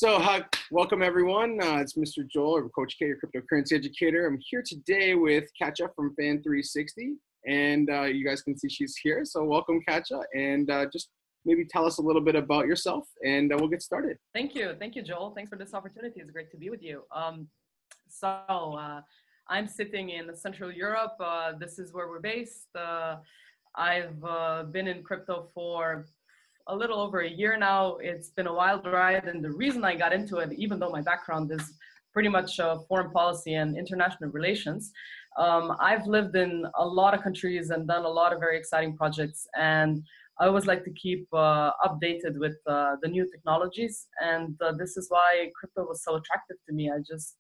Welcome everyone. It's Mr. Joel, or Coach K, your cryptocurrency educator. I'm here today with Katja from FAN360, and you guys can see she's here. So welcome, Katja, and just maybe tell us a little bit about yourself, and we'll get started. Thank you, Joel. Thanks for this opportunity. It's great to be with you. I'm sitting in Central Europe. This is where we're based. I've been in crypto for a little over a year now. It's been a wild ride, and the reason I got into it, even though my background is pretty much foreign policy and international relations, I've lived in a lot of countries and done a lot of very exciting projects, and I always like to keep updated with the new technologies, and this is why crypto was so attractive to me. I just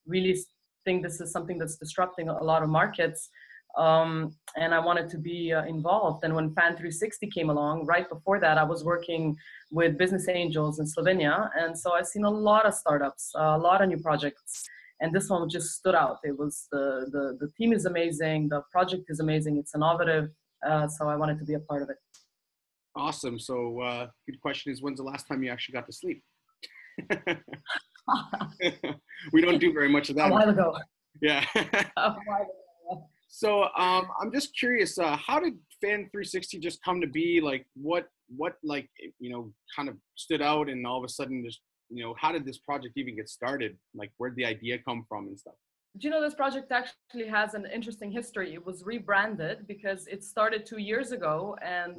really think this is something that's disrupting a lot of markets. And I wanted to be involved. And when FAN360 came along, right before that, I was working with business angels in Slovenia. And so I've seen a lot of startups, a lot of new projects. And this one just stood out. It was the team is amazing. The project is amazing. It's innovative. So I wanted to be a part of it. Awesome. So good question is, when's the last time you actually got to sleep? We don't do very much of that. A while ago. Yeah. A while ago. So I'm just curious, how did FAN360 just come to be? Like, what like, kind of stood out, and all of a sudden just, how did this project even get started? Like, where'd the idea come from and stuff? Do you know this project actually has an interesting history? It was rebranded because it started 2 years ago, and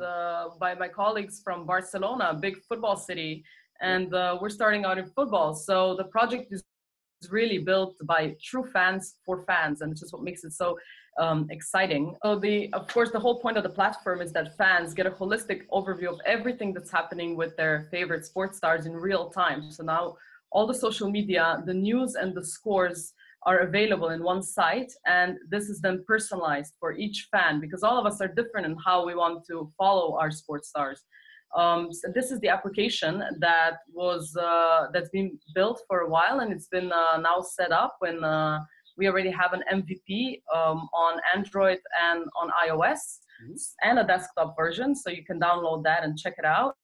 by my colleagues from Barcelona, a big football city, and we're starting out in football. So the project is really built by true fans for fans, and it's just what makes it so exciting. So of course, the whole point of the platform is that fans get a holistic overview of everything that's happening with their favorite sports stars in real time. So now all the social media, the news and the scores are available in one site, and this is then personalized for each fan, because all of us are different in how we want to follow our sports stars. So this is the application that was that's been built for a while, and it's been now set up when we already have an MVP on Android and on iOS, and a desktop version, so you can download that and check it out.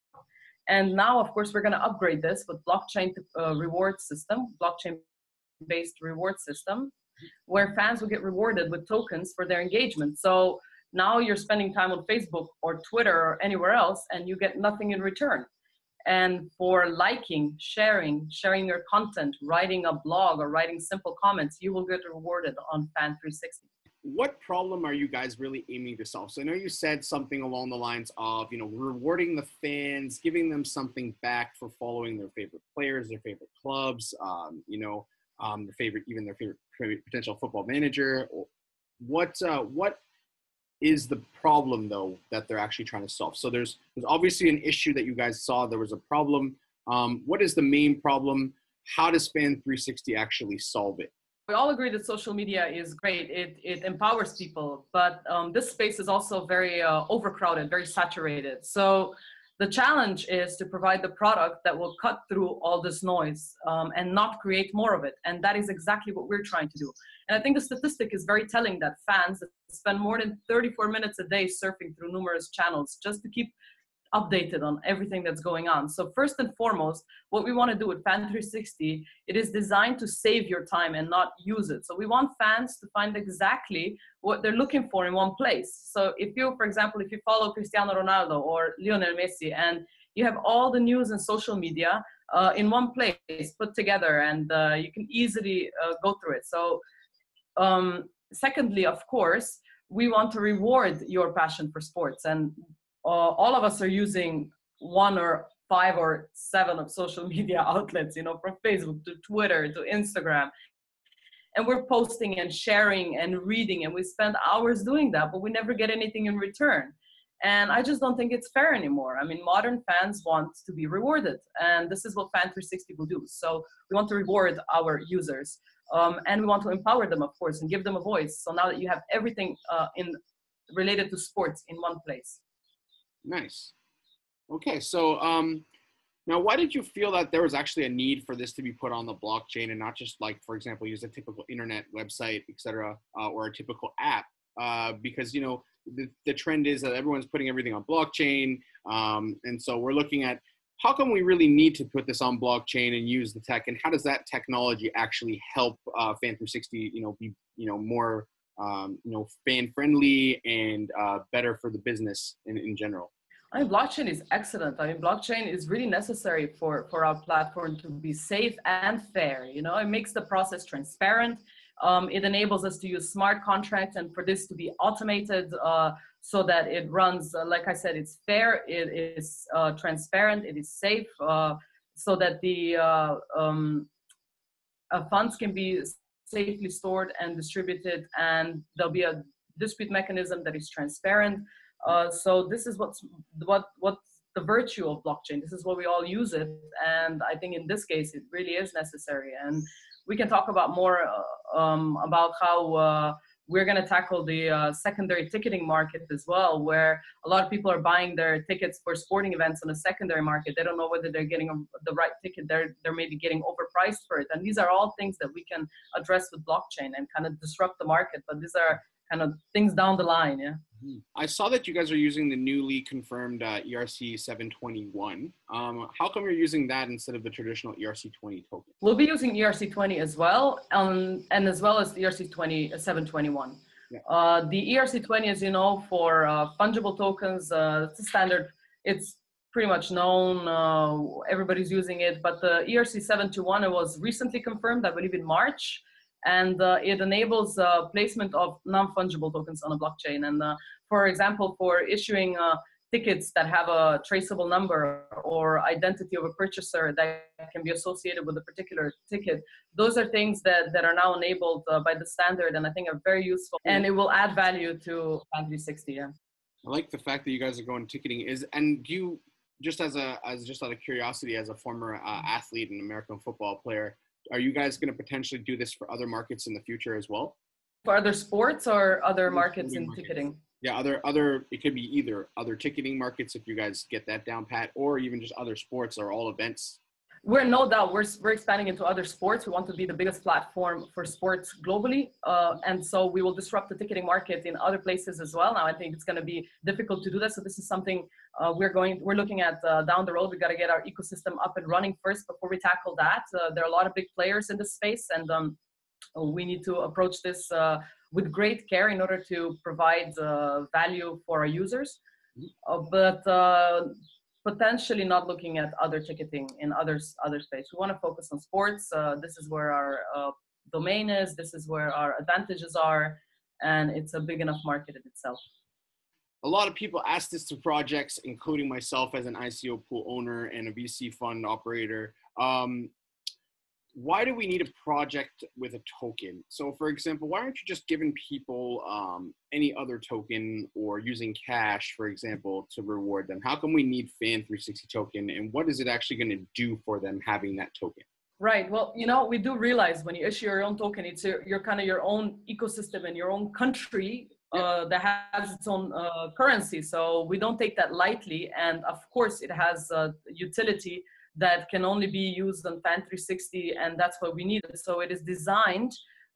And now, of course, we're going to upgrade this with blockchain reward system, blockchain-based reward system, where fans will get rewarded with tokens for their engagement. So now you're spending time on Facebook or Twitter or anywhere else, and you get nothing in return. And for liking, sharing your content, writing a blog or writing simple comments, you will get rewarded on FAN360. What problem are you guys really aiming to solve? So I know you said something along the lines of, rewarding the fans, giving them something back for following their favorite players, their favorite clubs, their favorite potential football manager. What is the problem, though, that they're actually trying to solve? So there's obviously an issue that you guys saw. There was a problem. What is the main problem? How does FAN360 actually solve it? We all agree that social media is great. It empowers people, but this space is also very overcrowded, very saturated. So the challenge is to provide the product that will cut through all this noise and not create more of it. And that is exactly what we're trying to do. And I think the statistic is very telling that fans spend more than 34 minutes a day surfing through numerous channels just to keep updated on everything that's going on. So first and foremost, what we want to do with FAN360, it is designed to save your time and not use it. So we want fans to find exactly what they're looking for in one place. So if you, for example, if you follow Cristiano Ronaldo or Lionel Messi, and you have all the news and social media in one place put together, and you can easily go through it. So secondly, of course, we want to reward your passion for sports, and all of us are using 1 or 5 or 7 of social media outlets, from Facebook to Twitter to Instagram. And we're posting and sharing and reading, and we spend hours doing that, but we never get anything in return. And I just don't think it's fair anymore. I mean, modern fans want to be rewarded, and this is what FAN360 will do. So we want to reward our users, and we want to empower them, of course, and give them a voice. So now that you have everything related to sports in one place. Nice. Okay, so now why did you feel that there was actually a need for this to be put on the blockchain and not just, like, for example, use a typical internet website, etc., or a typical app? Because the trend is that everyone's putting everything on blockchain, and so we're looking at how come we really need to put this on blockchain and use the tech, and how does that technology actually help FAN360, be, more, fan friendly and better for the business in general? I mean, blockchain is excellent. I mean, blockchain is really necessary for our platform to be safe and fair. It makes the process transparent. It enables us to use smart contracts and for this to be automated so that it runs, like I said, it's fair, it is transparent, it is safe, so that the funds can be safely stored and distributed, and there'll be a dispute mechanism that is transparent. So this is what's the virtue of blockchain. This is what we all use it, and I think in this case it really is necessary. And we can talk about more about how we're going to tackle the secondary ticketing market as well, where a lot of people are buying their tickets for sporting events on a secondary market. They don't know whether they're getting the right ticket. They're maybe getting overpriced for it. And these are all things that we can address with blockchain and kind of disrupt the market. But these are kind of things down the line, yeah. I saw that you guys are using the newly confirmed ERC 721. How come you're using that instead of the traditional ERC 20 token? We'll be using ERC 20 as well, and as well as ERC 721. Yeah. The ERC 20, as you know, for fungible tokens, it's a standard. It's pretty much known. Everybody's using it. But the ERC 721 was recently confirmed, I believe, in March. And it enables placement of non-fungible tokens on a blockchain. And for example, for issuing tickets that have a traceable number or identity of a purchaser that can be associated with a particular ticket, those are things that are now enabled by the standard, and I think are very useful. And it will add value to FAN360. Yeah. I like the fact that you guys are going ticketing. And do you, just out of curiosity, as a former athlete and American football player, are you guys going to potentially do this for other markets in the future as well? For other sports or other markets in ticketing? Yeah, other. It could be either other ticketing markets if you guys get that down pat, or even just other sports or all events. We're no doubt we're expanding into other sports. We want to be the biggest platform for sports globally, and so we will disrupt the ticketing market in other places as well. Now I think it's going to be difficult to do that, so this is something we're looking at down the road. We got to get our ecosystem up and running first before we tackle that. There are a lot of big players in this space, and we need to approach this with great care in order to provide value for our users, but potentially not looking at other ticketing in other space. We want to focus on sports. This is where our domain is. This is where our advantages are, and it's a big enough market in itself. A lot of people ask this to projects, including myself as an ICO pool owner and a VC fund operator. Why do we need a project with a token? So for example, why aren't you just giving people any other token or using cash, for example, to reward them? How come we need FAN360 token, and what is it actually going to do for them having that token? Right. Well, we do realize when you issue your own token, it's your kind of your own ecosystem and your own country that has its own currency. So we don't take that lightly. And of course, it has utility that can only be used on FAN360, and that's what we need. So it is designed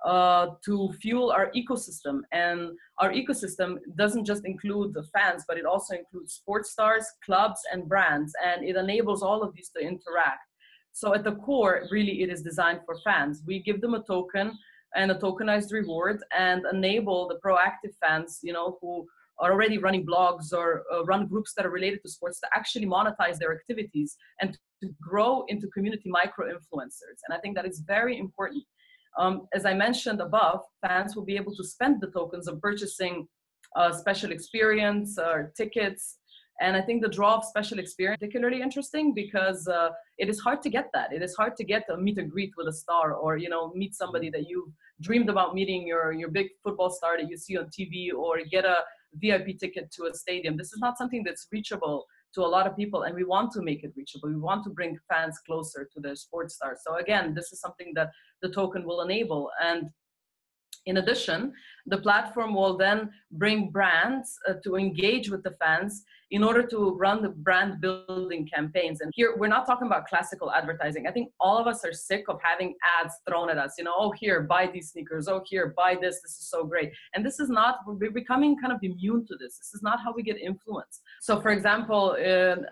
to fuel our ecosystem, and our ecosystem doesn't just include the fans, but it also includes sports stars, clubs, and brands, and it enables all of these to interact. So at the core, really, it is designed for fans. We give them a token and a tokenized reward and enable the proactive fans, who are already running blogs or run groups that are related to sports, to actually monetize their activities and to grow into community micro-influencers. And I think that is very important. As I mentioned above, fans will be able to spend the tokens of purchasing special experience or tickets. And I think the draw of special experience is particularly interesting because it is hard to get that. It is hard to get a meet and greet with a star, or meet somebody that you dreamed about meeting, your big football star that you see on TV, or get a VIP ticket to a stadium. This is not something that's reachable to a lot of people, and we want to make it reachable. We want to bring fans closer to their sports stars. So again, this is something that the token will enable. And In addition, the platform will then bring brands to engage with the fans in order to run the brand building campaigns. And here, we're not talking about classical advertising. I think all of us are sick of having ads thrown at us. You know, oh, here, buy these sneakers. Oh, here, buy this. This is so great. And this is not, we're becoming kind of immune to this. This is not how we get influence. So for example,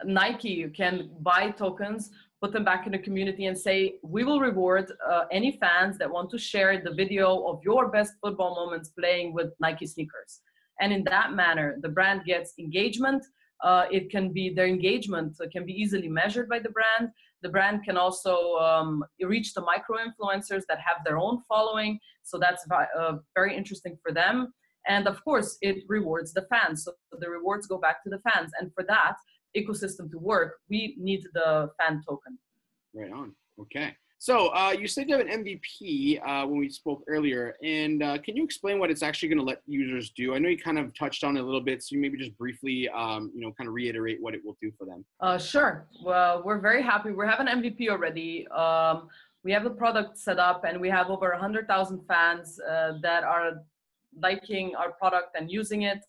Nike can buy tokens, put them back in the community and say, we will reward any fans that want to share the video of your best football moments playing with Nike sneakers. And in that manner, the brand gets engagement. It can be, their engagement can be easily measured by the brand. The brand can also reach the micro-influencers that have their own following. So that's very interesting for them. And of course, it rewards the fans. So the rewards go back to the fans. And for that ecosystem to work, we need the fan token. Right on. Okay. So you said you have an MVP when we spoke earlier, and can you explain what it's actually going to let users do? I know you kind of touched on it a little bit, so you maybe just briefly, you know, kind of reiterate what it will do for them. Sure. Well, we're very happy. We have an MVP already. We have the product set up, and we have over 100,000 fans that are liking our product and using it.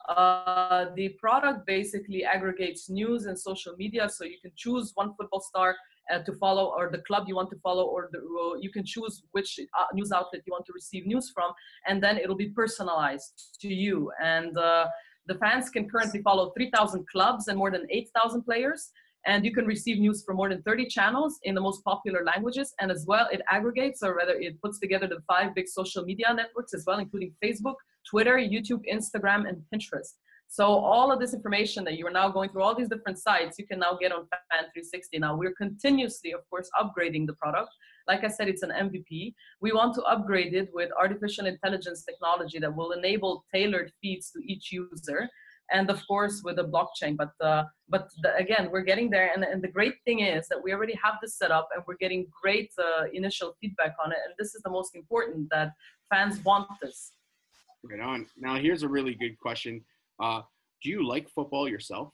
The product basically aggregates news and social media, so you can choose one football star to follow, or the club you want to follow, or you can choose which news outlet you want to receive news from, and then it'll be personalized to you. And the fans can currently follow 3,000 clubs and more than 8,000 players, and you can receive news from more than 30 channels in the most popular languages. And as well, it aggregates, or rather it puts together the 5 big social media networks as well, including Facebook, Twitter, YouTube, Instagram, and Pinterest. So all of this information that you are now going through all these different sites, you can now get on FAN360. Now we're continuously, of course, upgrading the product. Like I said, it's an MVP. We want to upgrade it with artificial intelligence technology that will enable tailored feeds to each user. And of course, with the blockchain. Again, we're getting there. And the great thing is that we already have this set up, and we're getting great initial feedback on it. And this is the most important, that fans want this. Right on. Now, here's a really good question. Do you like football yourself?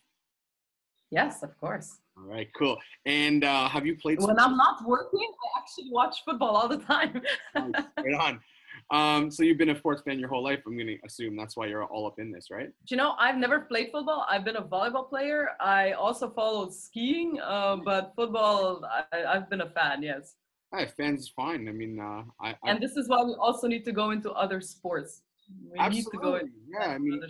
Yes, of course. All right, cool. And have you played? When I'm not working, I actually watch football all the time. Nice. Right on. So you've been a sports fan your whole life, I'm going to assume. That's why you're all up in this, right? You know, I've never played football. I've been a volleyball player. I also followed skiing, but football, I've been a fan, yes. Hey, fans is fine. I mean, and this is why we also need to go into other sports. We absolutely. Need to go into I mean,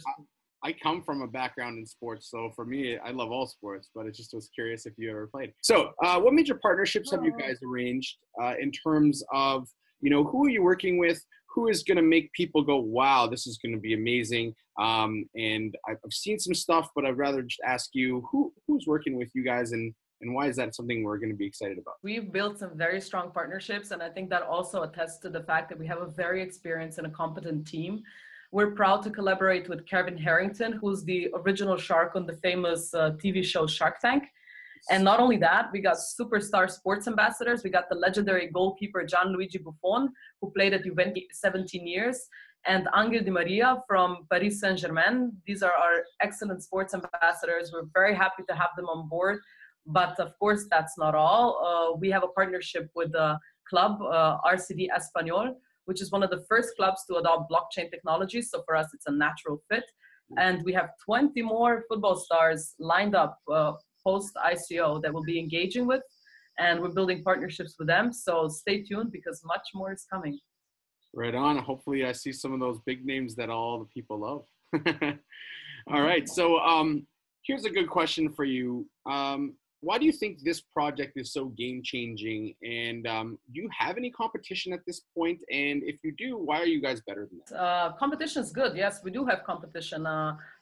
I come from a background in sports, so for me, I love all sports, but I just was curious if you ever played. So what major partnerships have you guys arranged in terms of, you know, who are you working with? Who is going to make people go, wow, this is going to be amazing? And I've seen some stuff, but I'd rather just ask you, who's working with you guys, and why is that something we're going to be excited about? We've built some very strong partnerships, and I think that also attests to the fact that we have a very experienced and a competent team. We're proud to collaborate with Kevin Harrington, who's the original shark on the famous TV show Shark Tank. And not only that, we got superstar sports ambassadors. We got the legendary goalkeeper Gianluigi Buffon, who played at Juventus 17 years, and Angel Di Maria from Paris Saint-Germain. These are our excellent sports ambassadors. We're very happy to have them on board. But of course, that's not all. We have a partnership with the club, RCD Espanyol, which is one of the first clubs to adopt blockchain technology. So for us, it's a natural fit. And we have 20 more football stars lined up post-ICO that we'll be engaging with. And we're building partnerships with them. So stay tuned, because much more is coming. Right on. Hopefully I see some of those big names that all the people love. All right. So here's a good question for you. Why do you think this project is so game-changing? And do you have any competition at this point? And if you do, why are you guys better than that? Competition is good. Yes, we do have competition.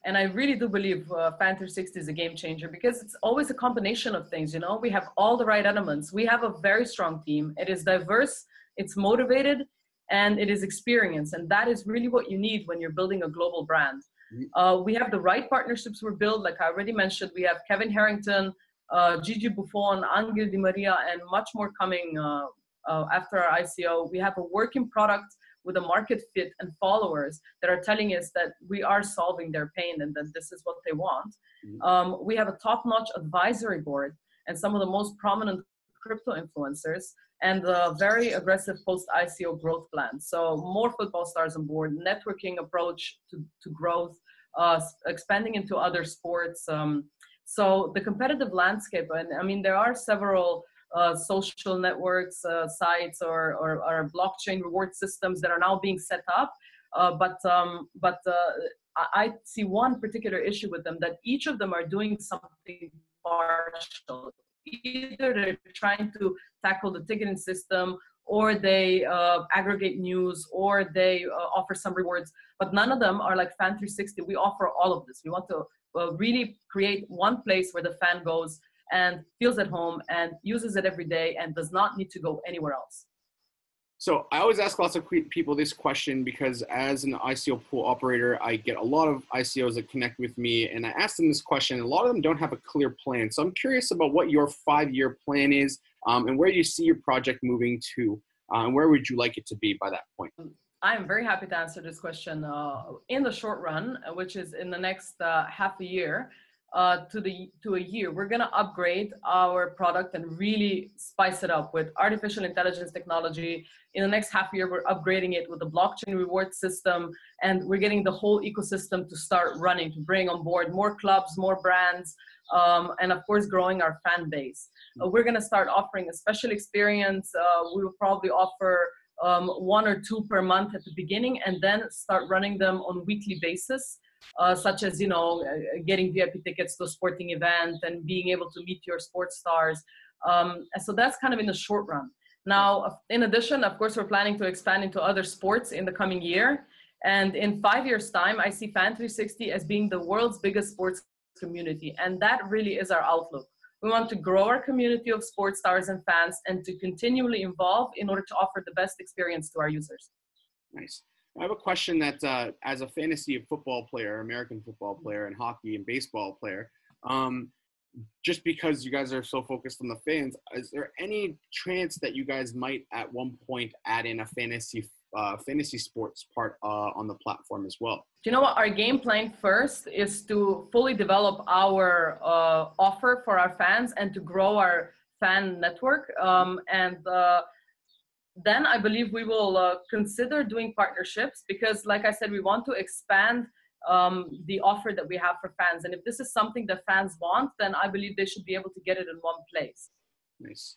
And I really do believe FAN360 is a game changer, because it's always a combination of things. You know, we have all the right elements. We have a very strong team. It is diverse, it's motivated, and it is experienced. And that is really what you need when you're building a global brand. We have the right partnerships we're built. Like I already mentioned, we have Kevin Harrington, Gigi Buffon, Angel Di Maria, and much more coming after our ICO. We have a working product with a market fit and followers that are telling us that we are solving their pain and that this is what they want. We have a top-notch advisory board and some of the most prominent crypto influencers and a very aggressive post-ICO growth plan. So more football stars on board, networking approach to growth, expanding into other sports. So the competitive landscape, and I mean, there are several social networks, sites, or blockchain reward systems that are now being set up. But I see one particular issue with them, that each of them are doing something partial. Either they're trying to tackle the ticketing system, or they aggregate news, or they offer some rewards, but none of them are like FAN360. We offer all of this. We want to really create one place where the fan goes and feels at home and uses it every day and does not need to go anywhere else. So I always ask lots of people this question because as an ICO pool operator, I get a lot of ICOs that connect with me, and I ask them this question. And a lot of them don't have a clear plan. So I'm curious about what your 5-year plan is, and where do you see your project moving to, and where would you like it to be by that point? I'm very happy to answer this question. In the short run, which is in the next half a year, to a year, we're going to upgrade our product and really spice it up with artificial intelligence technology. In the next half year, we're upgrading it with a blockchain reward system, and we're getting the whole ecosystem to start running, to bring on board more clubs, more brands, and of course, growing our fan base. We're going to start offering a special experience. We will probably offer 1 or 2 per month at the beginning, and then start running them on weekly basis. Such as, getting VIP tickets to a sporting event and being able to meet your sports stars. So that's kind of in the short run. Now, in addition, of course, we're planning to expand into other sports in the coming year. And in 5 years' time, I see FAN360 as being the world's biggest sports community. And that really is our outlook. We want to grow our community of sports stars and fans, and to continually evolve in order to offer the best experience to our users. Nice. I have a question that as a fantasy football player, American football player, and hockey and baseball player, just because you guys are so focused on the fans, is there any chance that you guys might at one point add in a fantasy sports part on the platform as well? Do you know what? Our game plan first is to fully develop our offer for our fans and to grow our fan network. Then I believe we will consider doing partnerships, because like I said, we want to expand the offer that we have for fans. And if this is something that fans want, then I believe they should be able to get it in one place. Nice.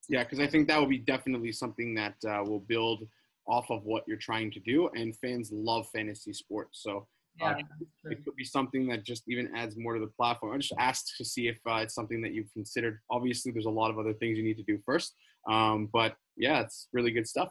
Yeah, because I think that will be definitely something that will build off of what you're trying to do. And fans love fantasy sports. So it could be something that just even adds more to the platform. I just asked to see if it's something that you've considered. Obviously, there's a lot of other things you need to do first. But yeah, it's really good stuff.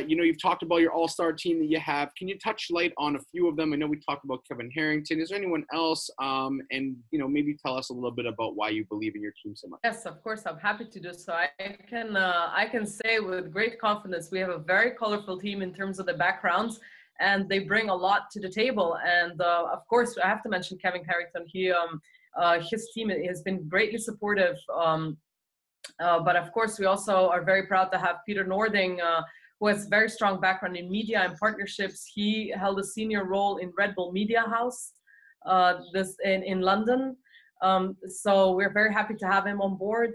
You've talked about your all-star team that you have. Can you touch light on a few of them? I know we talked about Kevin Harrington. Is there anyone else? And maybe tell us a little bit about why you believe in your team so much. Yes, of course, I'm happy to do so. I can say with great confidence we have a very colorful team in terms of the backgrounds, and they bring a lot to the table. And of course, I have to mention Kevin Harrington. His team has been greatly supportive. But of course, we also are very proud to have Peter Nording, who has very strong background in media and partnerships. He held a senior role in Red Bull Media House in London. So we're very happy to have him on board.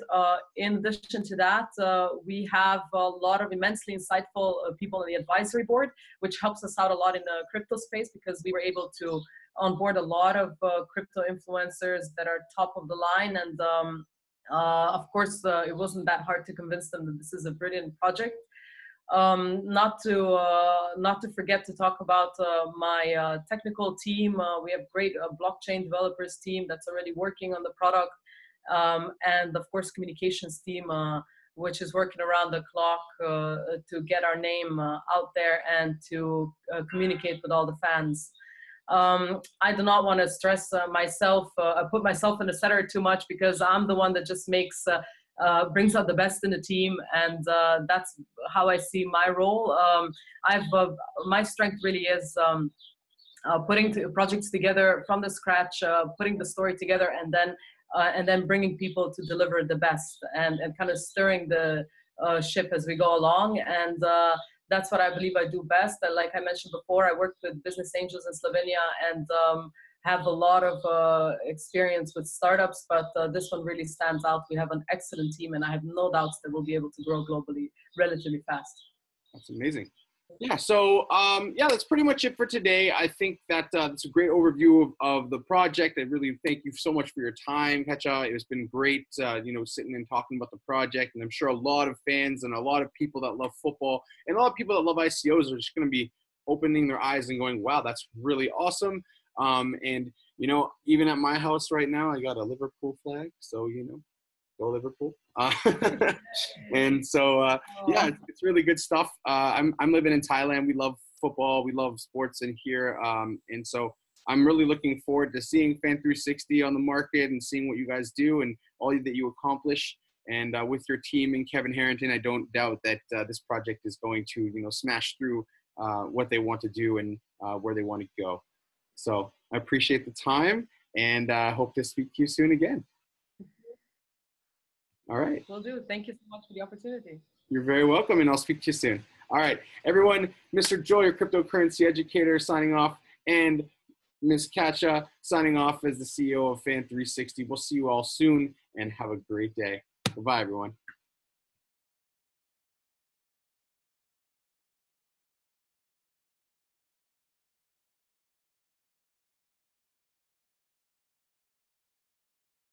In addition to that, we have a lot of immensely insightful people on the advisory board, which helps us out a lot in the crypto space, because we were able to onboard a lot of crypto influencers that are top of the line. And of course, it wasn't that hard to convince them that this is a brilliant project. Not to forget to talk about my technical team. We have great blockchain developers team that's already working on the product, and of course communications team, which is working around the clock to get our name out there and to communicate with all the fans. I do not want to stress myself, put myself in the center too much, because I'm the one that just brings out the best in the team, and that's how I see my role. My strength really is putting projects together from the scratch, putting the story together, and then bringing people to deliver the best, and kind of stirring the ship as we go along. And that's what I believe I do best. Like I mentioned before, I worked with business angels in Slovenia, and have a lot of experience with startups, but this one really stands out. We have an excellent team, and I have no doubts that we'll be able to grow globally relatively fast. That's amazing. Yeah, so yeah, that's pretty much it for today. I think that it's a great overview of the project. I really thank you so much for your time, Katja. It's been great, you know, sitting and talking about the project. And I'm sure a lot of fans and a lot of people that love football and a lot of people that love ICOs are just going to be opening their eyes and going, wow, that's really awesome. And, you know, even at my house right now, I got a Liverpool flag. So, you know, go Liverpool. And so, yeah, it's really good stuff. I'm living in Thailand. We love football. We love sports in here. And so I'm really looking forward to seeing FAN360 on the market and seeing what you guys do and all that you accomplish. And with your team and Kevin Harrington, I don't doubt that this project is going to, you know, smash through what they want to do and where they want to go. So I appreciate the time and hope to speak to you soon again. All right. Will do. Thank you so much for the opportunity. You're very welcome, and I'll speak to you soon. All right, everyone, Mr. Joel, your cryptocurrency educator, signing off, and Ms. Katja signing off as the CEO of FAN360. We'll see you all soon, and have a great day. Goodbye, everyone.